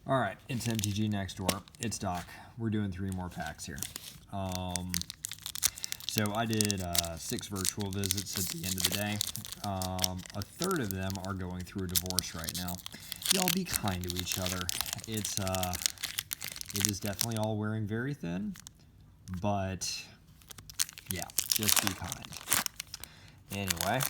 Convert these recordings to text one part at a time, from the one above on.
All right, it's MTG next door. It's Doc. We're doing 3 more packs here. So I did 6 virtual visits at the end of the day. A third of them are going through a divorce right now. Y'all be kind to each other. It is definitely all wearing very thin, but yeah, just be kind. Anyway,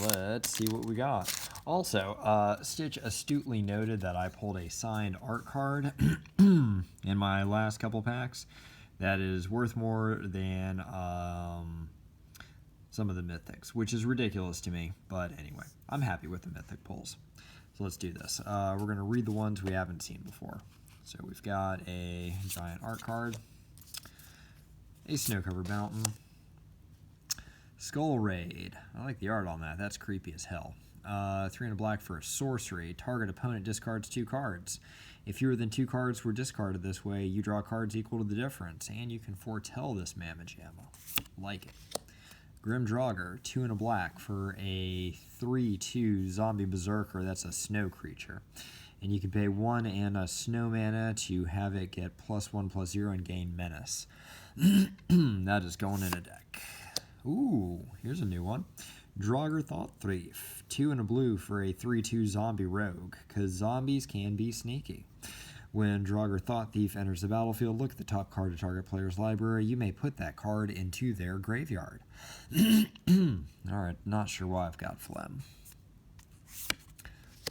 let's see what we got. Also, Stitch astutely noted that I pulled a signed art card in my last couple packs. That is worth more than some of the mythics, which is ridiculous to me. But anyway, I'm happy with the mythic pulls. So let's do this. We're going to read the ones we haven't seen before. So we've got a giant art card, a snow-covered mountain, Skull Raid. I like the art on that. That's creepy as hell. 3 and a black for a sorcery. Target opponent discards 2 cards. If fewer than 2 cards were discarded this way, you draw cards equal to the difference, and you can foretell this Mamma Jamma. Like it. Grim Draugr, 2 and a black for a 3/2 zombie berserker. That's a snow creature. And you can pay 1 and a snow mana to have it get +1/+0 and gain menace. That is going in a deck. Ooh, here's a new one. Draugr Thought Thief, 2 and a blue for a 3/2 zombie rogue, because zombies can be sneaky. When Draugr Thought Thief enters the battlefield, look at the top card of target player's library. You may put that card into their graveyard. Alright, not sure why I've got phlegm.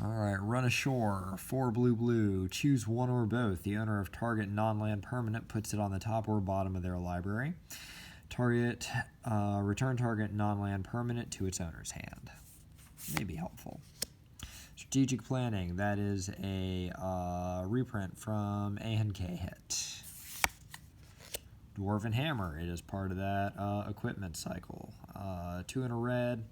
Alright, Run Ashore, 4 blue. Choose one or both. The owner of target non-land permanent puts it on the top or bottom of their library. Return target non-land permanent to its owner's hand. May be helpful. Strategic Planning, that is a reprint from Hit. Dwarven Hammer, it is part of that equipment cycle. 2 and a red,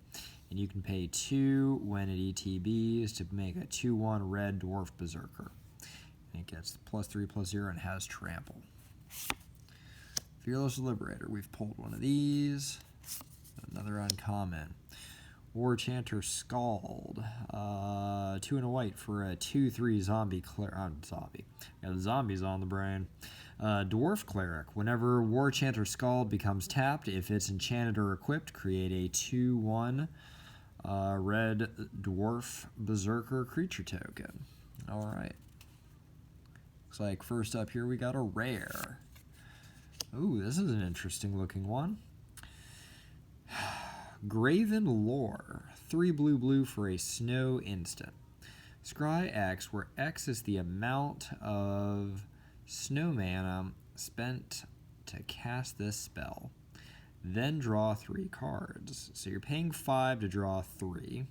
and you can pay 2 when it ETBs to make a 2/1 red Dwarf Berserker. And it gets +3/+0 and has trample. Fearless Liberator, we've pulled one of these. Another uncommon. War Chanter Scald, 2 and a white for a 2/3 zombie zombie. Got zombies on the brain. Dwarf Cleric. Whenever War Chanter Scald becomes tapped, if it's enchanted or equipped, create a 2/1 red Dwarf Berserker creature token. Alright. Looks like first up here we got a rare. Ooh, this is an interesting looking one. Graven Lore, 3 blue for a snow instant. Scry X, where X is the amount of snow mana spent to cast this spell. Then draw 3 cards. So you're paying 5 to draw 3.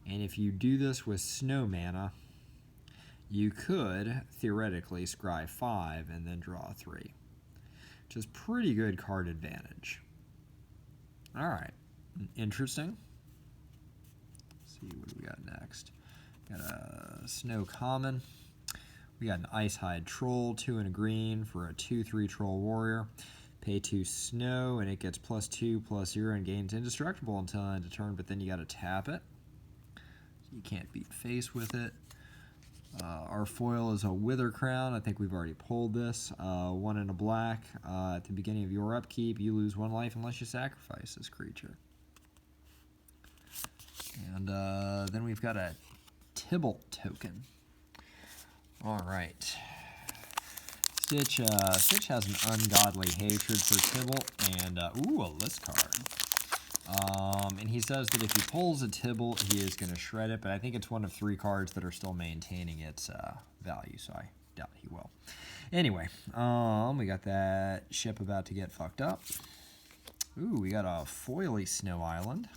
And if you do this with snow mana, you could theoretically scry 5 and then draw 3. Which is pretty good card advantage. Alright. Interesting. Let's see, what do we got next? Got a Snow Common. We got an Icehide Troll, 2 and a green for a 2/3 Troll Warrior. Pay 2 snow, and it gets +2/+0 and gains indestructible until end of turn, but then you gotta tap it. So you can't beat face with it. Our foil is a Wither Crown. I think we've already pulled this. 1 and a black. At the beginning of your upkeep, you lose 1 life unless you sacrifice this creature. And then we've got a Tybalt token. Alright. Stitch has an ungodly hatred for Tybalt, and ooh, a list card. And he says that if he pulls a Tybalt, he is going to shred it, but I think it's one of 3 cards that are still maintaining its value, so I doubt he will. Anyway, we got that ship about to get fucked up. Ooh, we got a foily Snow Island.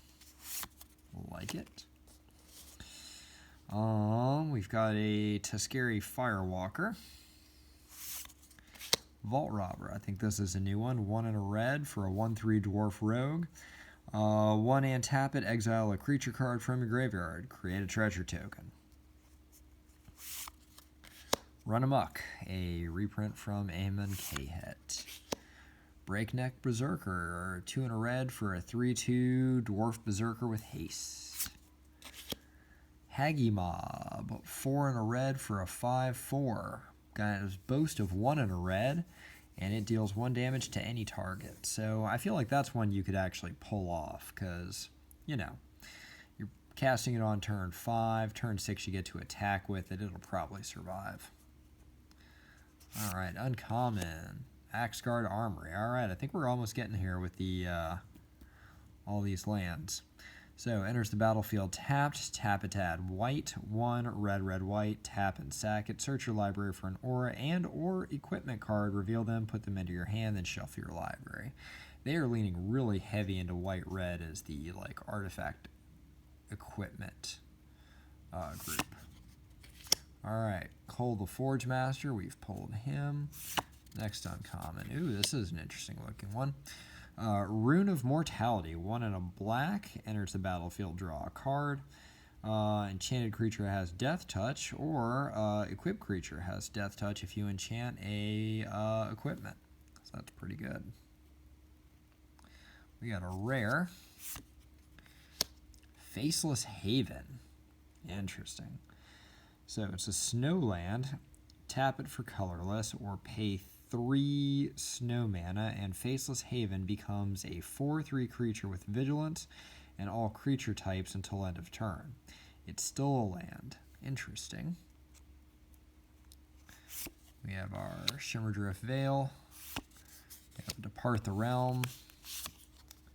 Like it. We've got a Tuskeri Firewalker. Vault Robber, I think this is a new one. 1 and a red for a 1/3 Dwarf Rogue. 1 and tap it, exile a creature card from your graveyard. Create a treasure token. Run Amok, a reprint from Hit. Breakneck Berserker, 2 and a red for a 3/2 Dwarf Berserker with haste. Haggy Mob, 2 and a red for a 3/2 Dwarf Berserker with haste. 2 and a red for a 3/2 Dwarf Berserker with haste. 2 and a red for a 3/2 Dwarf Berserker with haste. 2 and a red for a 3/2 Dwarf Berserker with haste. Haggy Mob, Mob, 4 and a red for a 5/4. Got a boast of 1 and a red, and it deals 1 damage to any target. So I feel like that's one you could actually pull off, because, you know, you're casting it on turn 5, turn 6 you get to attack with it, it'll probably survive. Alright, uncommon. Axguard Armory. Alright, I think we're almost getting here with the all these lands. So, enters the battlefield tapped, tap it to add white, 1, red, red, white, tap and sack it, search your library for an aura and or equipment card, reveal them, put them into your hand, then shuffle your library. They are leaning really heavy into white-red as the, like, artifact equipment group. Alright, Cole the Forge Master, we've pulled him. Next uncommon. Ooh, this is an interesting looking one. Rune of Mortality, 1 and a black, enters the battlefield, draw a card. Enchanted creature has Death Touch, or equipped creature has Death Touch if you enchant a equipment. So that's pretty good. We got a rare. Faceless Haven. Interesting. So it's a snow land. Tap it for colorless, or pay 3 snow mana, and Faceless Haven becomes a 4/3 creature with vigilance and all creature types until end of turn. It's still a land. Interesting. We have our Shimmerdrift Veil. We have Depart the Realm.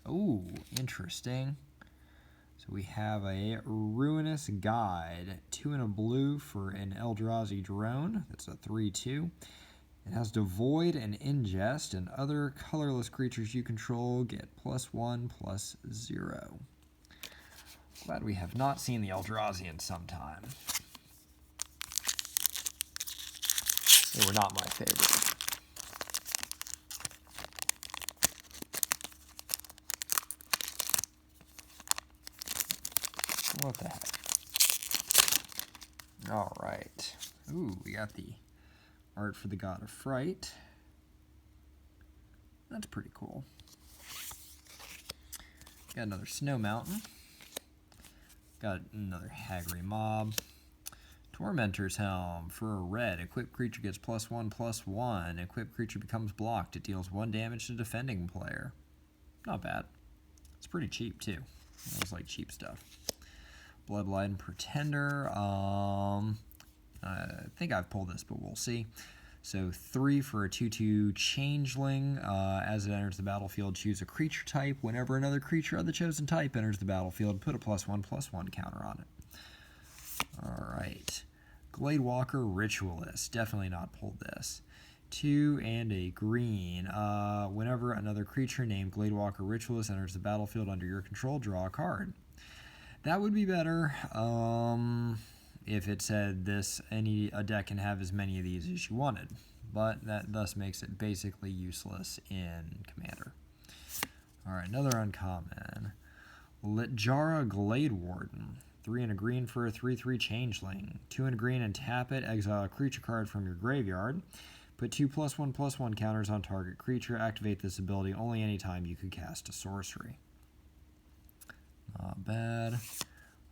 Oh, interesting. So we have a Ruinous Guide, 2 and a blue for an Eldrazi drone. That's a 3/2. It has Devoid and Ingest, and other colorless creatures you control get +1/+0. Glad we have not seen the Eldrazi in some time. They were not my favorite. What the heck? Alright. Ooh, we got the art for the God of Fright. That's pretty cool. Got another Snow Mountain. Got another Haggry Mob. Tormentor's Helm for a red. Equipped creature gets +1/+1. Equipped creature becomes blocked. It deals 1 damage to defending player. Not bad. It's pretty cheap too. It was like cheap stuff. Bloodline Pretender. I think I've pulled this, but we'll see. So 3 for a 2/2 Changeling. As it enters the battlefield, choose a creature type. Whenever another creature of the chosen type enters the battlefield, put a +1/+1 counter on it. Alright. Gladewalker Ritualist. Definitely not pulled this. 2 and a green. Whenever another creature named Gladewalker Ritualist enters the battlefield under your control, draw a card. That would be better if it said a deck can have as many of these as you wanted, but that thus makes it basically useless in Commander. Alright, another uncommon. Litjara Glade Warden. 3 and a green for a 3/3 Changeling. 2 and a green and tap it, exile a creature card from your graveyard. Put 2 +1/+1 counters on target creature. Activate this ability only anytime you could cast a sorcery. Not bad.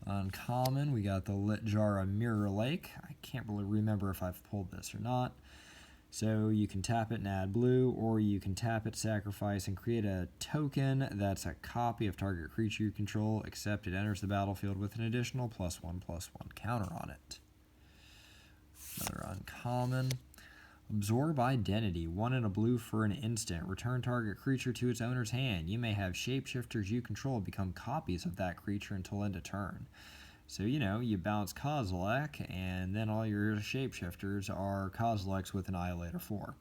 Uncommon, we got the Litjara Mirror Lake. I can't really remember if I've pulled this or not. So you can tap it and add blue, or you can tap it, sacrifice, and create a token that's a copy of target creature you control, except it enters the battlefield with an additional +1/+1 counter on it. Another uncommon. Absorb Identity, 1 and a blue for an instant. Return target creature to its owner's hand. You may have shapeshifters you control become copies of that creature until end of turn. So, you bounce Kozilek, and then all your shapeshifters are Kozileks with Annihilator 4.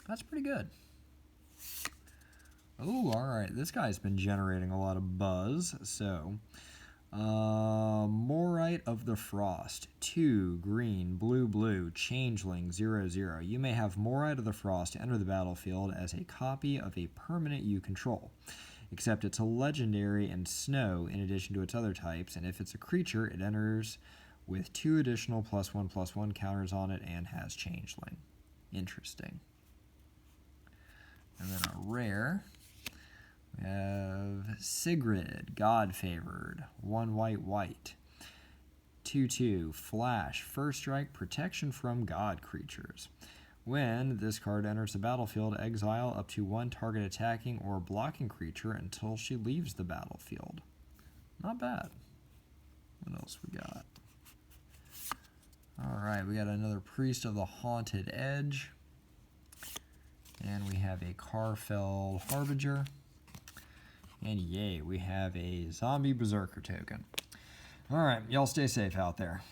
That's pretty good. Oh, alright. This guy's been generating a lot of buzz. So, Morite of the Frost. 2, green, blue, blue, Changeling, 0/0. You may have Morite of the Frost enter the battlefield as a copy of a permanent you control, except it's a legendary and snow in addition to its other types, and if it's a creature, it enters with 2 additional +1/+1 counters on it and has Changeling. Interesting. And then a rare. We have Sigrid, God Favored, 1 white, white. 2/2, flash, first strike, protection from god creatures. When this card enters the battlefield, exile up to one target attacking or blocking creature until she leaves the battlefield. Not bad. What else we got? Alright, we got another Priest of the Haunted Edge. And we have a Carfell Harbinger. And yay, we have a Zombie Berserker token. Alright, y'all stay safe out there.